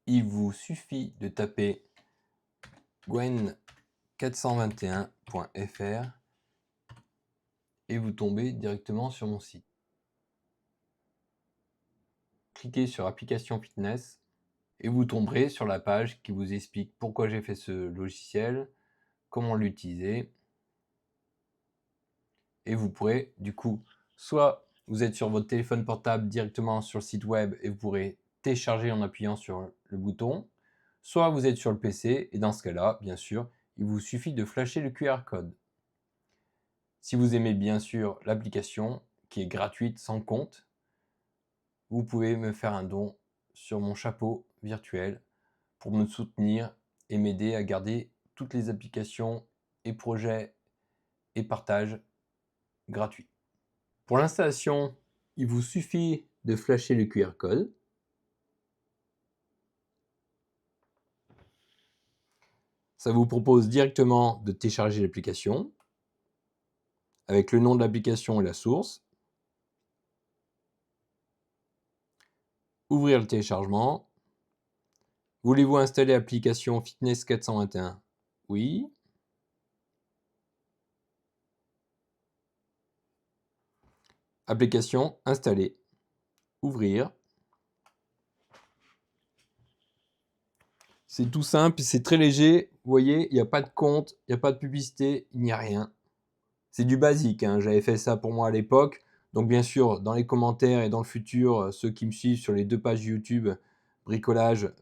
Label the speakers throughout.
Speaker 1: il vous suffit de taper gwen421.fr et vous tombez directement sur mon site. Cliquez sur application fitness et vous tomberez sur la page qui vous explique pourquoi j'ai fait ce logiciel, comment l'utiliser. Et vous pourrez du coup, soit vous êtes sur votre téléphone portable directement sur le site web et vous pourrez télécharger en appuyant sur le bouton, soit vous êtes sur le PC et dans ce cas-là, bien sûr, il vous suffit de flasher le QR code. Si vous aimez bien sûr l'application qui est gratuite sans compte, vous pouvez me faire un don sur mon chapeau virtuel pour me soutenir et m'aider à garder toutes les applications et projets et partages gratuits. Pour l'installation, il vous suffit de flasher le QR code. Ça vous propose directement de télécharger l'application avec le nom de l'application et la source. Ouvrir le téléchargement. Voulez-vous installer l'application Fitness 421? Oui. Application installée. Ouvrir. C'est tout simple, c'est très léger. Vous voyez, il n'y a pas de compte, il n'y a pas de publicité, il n'y a rien. C'est du basique, hein. J'avais fait ça pour moi à l'époque. Donc bien sûr, dans les commentaires et dans le futur, ceux qui me suivent sur les 2 pages YouTube bricolage,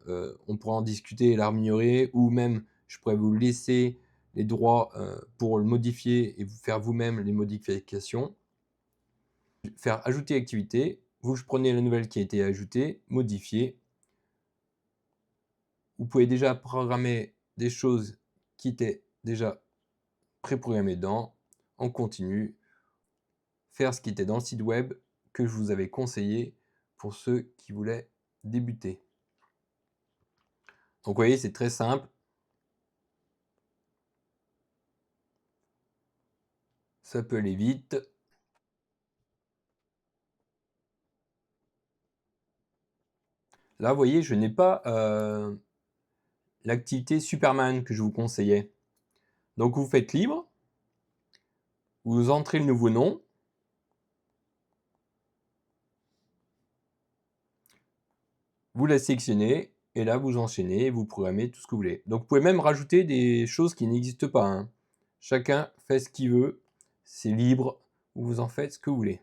Speaker 1: on pourra en discuter et l'améliorer. Ou même, je pourrais vous laisser les droits pour le modifier et vous faire vous-même les modifications. Faire ajouter activité. Vous prenez la nouvelle qui a été ajoutée, modifier. Vous pouvez déjà programmer des choses qui étaient déjà préprogrammées dedans. On continue. Faire ce qui était dans le site web que je vous avais conseillé pour ceux qui voulaient débuter. Donc vous voyez, c'est très simple. Ça peut aller vite. Là, vous voyez, je n'ai pas l'activité Superman que je vous conseillais. Donc vous faites libre. Vous entrez le nouveau nom. Vous la sélectionnez. Et là, vous enchaînez et vous programmez tout ce que vous voulez. Donc vous pouvez même rajouter des choses qui n'existent pas, hein. Chacun fait ce qu'il veut. C'est libre. Vous en faites ce que vous voulez.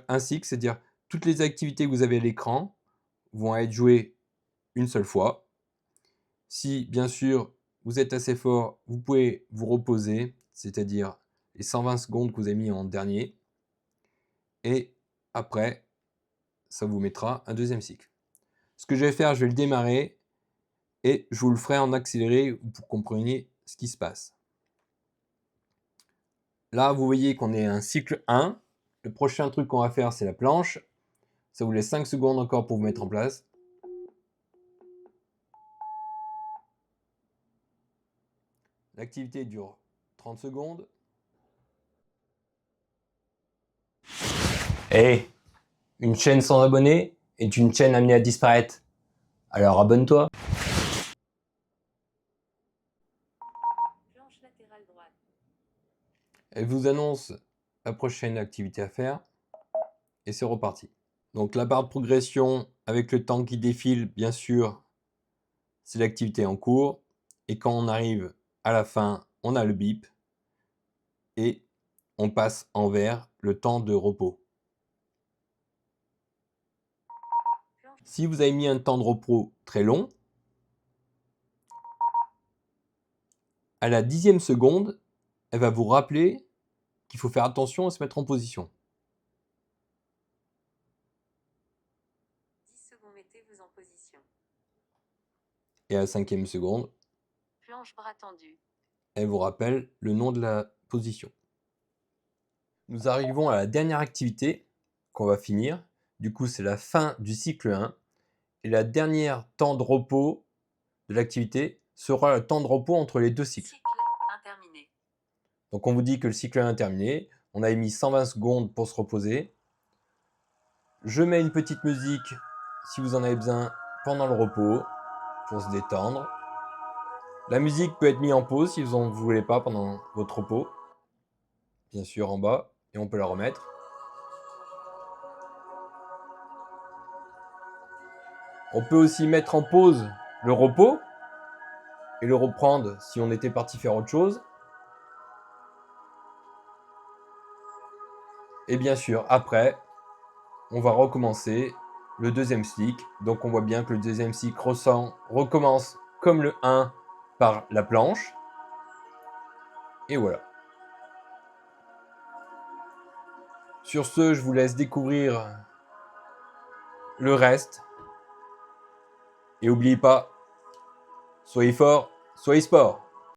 Speaker 1: Un cycle, c'est-à-dire toutes les activités que vous avez à l'écran vont être jouées une seule fois. Si, bien sûr, vous êtes assez fort, vous pouvez vous reposer, c'est-à-dire les 120 secondes que vous avez mis en dernier. Et après, ça vous mettra un deuxième cycle. Ce que je vais faire, je vais le démarrer et je vous le ferai en accéléré pour que vous compreniez ce qui se passe. Là, vous voyez qu'on est à un cycle 1. Le prochain truc qu'on va faire, c'est la planche. Ça vous laisse 5 secondes encore pour vous mettre en place. L'activité dure 30 secondes. Hey, une chaîne sans abonnés est une chaîne amenée à disparaître. Alors abonne-toi.
Speaker 2: Planche latérale droite.
Speaker 1: Elle vous annonce la prochaine activité à faire. Et c'est reparti. Donc la barre de progression avec le temps qui défile, bien sûr, c'est l'activité en cours. Et quand on arrive à la fin, on a le bip. Et on passe en vert le temps de repos. Si vous avez mis un temps de repos très long, à la 10e seconde, elle va vous rappeler qu'il faut faire attention à se mettre en position.
Speaker 2: 10 secondes, mettez-vous en position.
Speaker 1: Et à la 5e seconde,
Speaker 2: Planche bras tendu.
Speaker 1: elle vous rappelle le nom de la position. Nous arrivons à la dernière activité qu'on va finir. Du coup, c'est la fin du cycle 1. Et la dernière temps de repos de l'activité sera le temps de repos entre les deux cycles.
Speaker 2: Cycle interminé.
Speaker 1: Donc on vous dit que le cycle 1 est terminé. On a mis 120 secondes pour se reposer. Je mets une petite musique si vous en avez besoin pendant le repos. pour se détendre. La musique peut être mise en pause si vous en voulez pas pendant votre repos. Bien sûr en bas, et on peut la remettre. On peut aussi mettre en pause le repos et le reprendre si on était parti faire autre chose. Et bien sûr, après, on va recommencer le deuxième cycle. Donc on voit bien que le deuxième cycle recommence comme le 1 par la planche. Et voilà. Sur ce, je vous laisse découvrir le reste. Et n'oubliez pas, soyez forts, soyez sport.